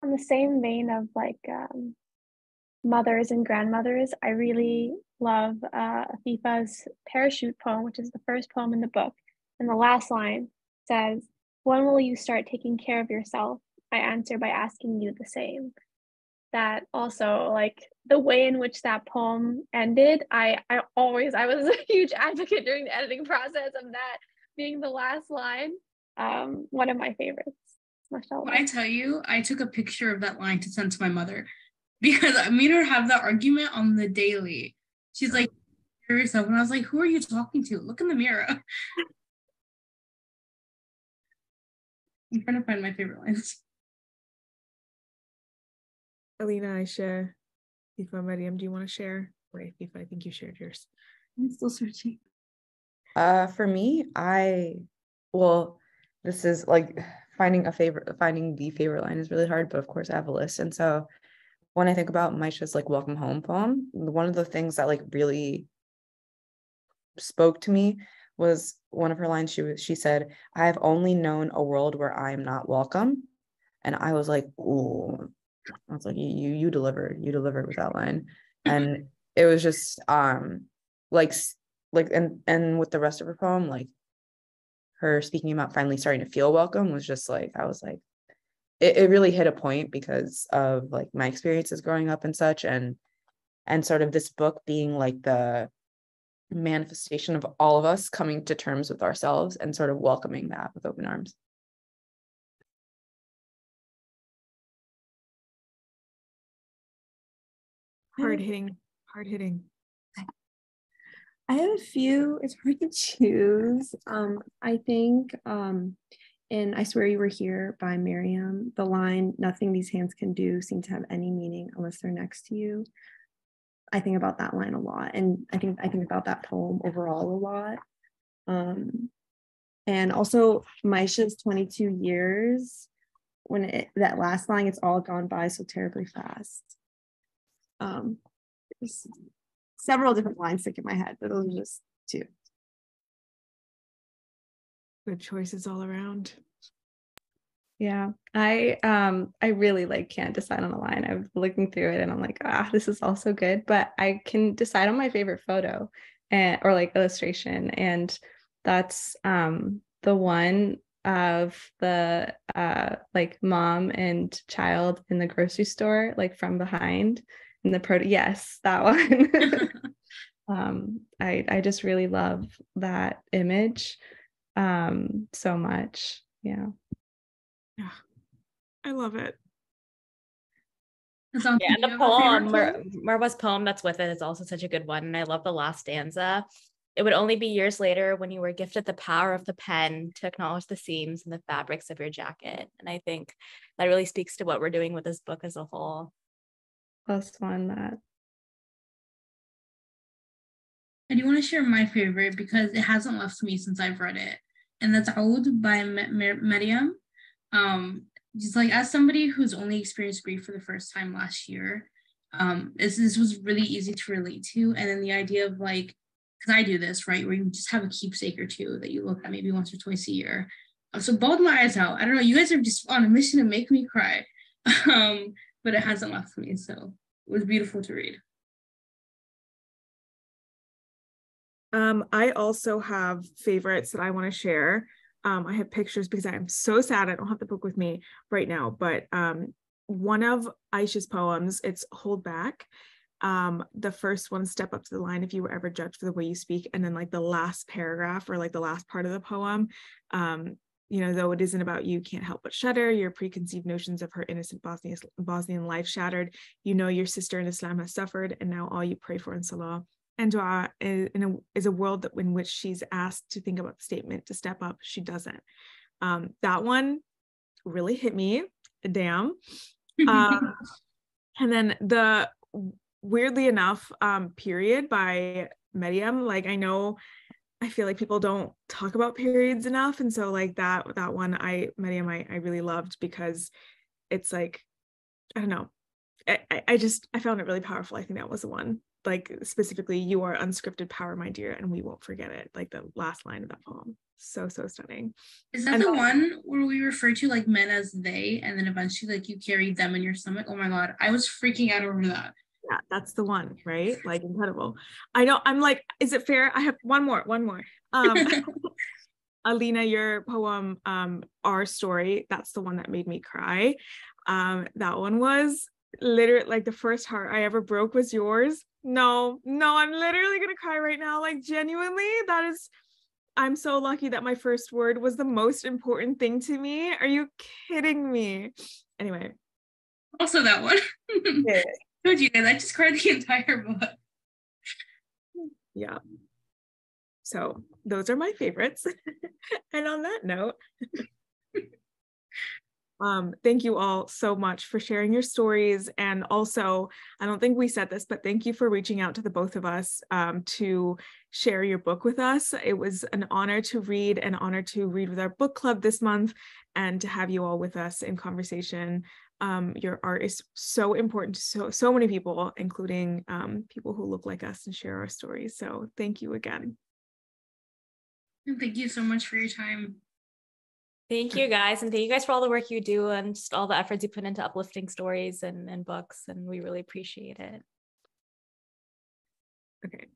On the same vein of like mothers and grandmothers, I really love Afeefah's Parachute poem, which is the first poem in the book. And the last line says, "When will you start taking care of yourself? I answer by asking you the same." That also, like the way in which that poem ended, I was a huge advocate during the editing process of that being the last line. One of my favorites. When I tell you, I took a picture of that line to send to my mother, because I made her have that argument on the daily. She's like, "Hear yourself," and I was like, "Who are you talking to? Look in the mirror." I'm trying to find my favorite lines. Aleena, Ayse, Afeefah, Mariam, do you want to share? Right, Afeefah, I think you shared yours. I'm still searching. For me, this is like finding the favorite line is really hard, but of course I have a list. And so when I think about Maisha's like welcome home poem, one of the things that like really spoke to me was one of her lines. She said, "I have only known a world where I am not welcome." And I was like, ooh, I was like, you delivered with that line. And it was just like and with the rest of her poem, like her speaking about finally starting to feel welcome was just like, I was like, it really hit a point because of like my experiences growing up and such, and sort of this book being like the manifestation of all of us coming to terms with ourselves and sort of welcoming that with open arms. Hard hitting. I have a few. It's hard to choose. I think in I Swear You Were Here by Mariam, the line, "Nothing these hands can do seem to have any meaning unless they're next to you." I think about that line a lot. And I think about that poem overall a lot. And also Maisha's 22 years, that last line, "It's all gone by so terribly fast." There's several different lines stick in my head, but those are just two. Good choices all around. Yeah, I really like can't decide on a line. I'm looking through it and I'm like, this is also good, but I can decide on my favorite photo or like illustration, and that's the one of the like mom and child in the grocery store, like from behind, in the yes, that one. I just really love that image so much. Yeah, I love it. Yeah, and the poem, Marwa's poem that's with it is also such a good one. And I love the last stanza. "It would only be years later when you were gifted the power of the pen to acknowledge the seams and the fabrics of your jacket." And I think that really speaks to what we're doing with this book as a whole. +1 that. I do want to share my favorite because it hasn't left me since I've read it, and that's Oud by Mariam. Just like, as somebody who's only experienced grief for the first time last year, this was really easy to relate to. And then the idea of like, because I do this, right, where you just have a keepsake or two that you look at maybe once or twice a year. So bawled my eyes out. I don't know, you guys are just on a mission to make me cry. But it hasn't left me, so it was beautiful to read. I also have favorites that I want to share. I have pictures because I am so sad I don't have the book with me right now, but one of Ayse's poems, it's Hold Back. The first one, "Step up to the line if you were ever judged for the way you speak," and then like the last paragraph or like the last part of the poem, "Though it isn't about you, can't help but shudder. Your preconceived notions of her innocent Bosnian life shattered. Your sister in Islam has suffered, and now all you pray for in Salah and dua is a world in which she's asked to think about the statement to step up. She doesn't." That one really hit me. Damn. And then the weirdly enough, Period by Mariam. Like, I feel like people don't talk about periods enough, and so like that one, Mariam, I really loved because it's like, I don't know, I found it really powerful. I think that was the one, like specifically, "You are unscripted power, my dear, and we won't forget it." Like the last line of that poem, so stunning. Is that the one where we refer to like men as they, and then eventually like you carried them in your stomach? Oh my god, I was freaking out over that. Yeah, that's the one, right? Like, incredible. I know. I'm like, is it fair? I have one more. Aleena, your poem, Our Story, that's the one that made me cry. That one was literally like the first heart I ever broke was yours. No, I'm literally gonna cry right now. Like, genuinely, I'm so lucky that my first word was the most important thing to me. Are you kidding me? Anyway. Also that one. Yeah. Told you guys, I just cried the entire book. Yeah. So those are my favorites. And on that note, Thank you all so much for sharing your stories. And also, I don't think we said this, but thank you for reaching out to the both of us to share your book with us. It was an honor to read with our book club this month and to have you all with us in conversation. Your art is so important to so many people, including people who look like us and share our stories. So thank you again. And thank you so much for your time. Thank you guys. And thank you guys for all the work you do and just all the efforts you put into uplifting stories and books. And we really appreciate it. Okay.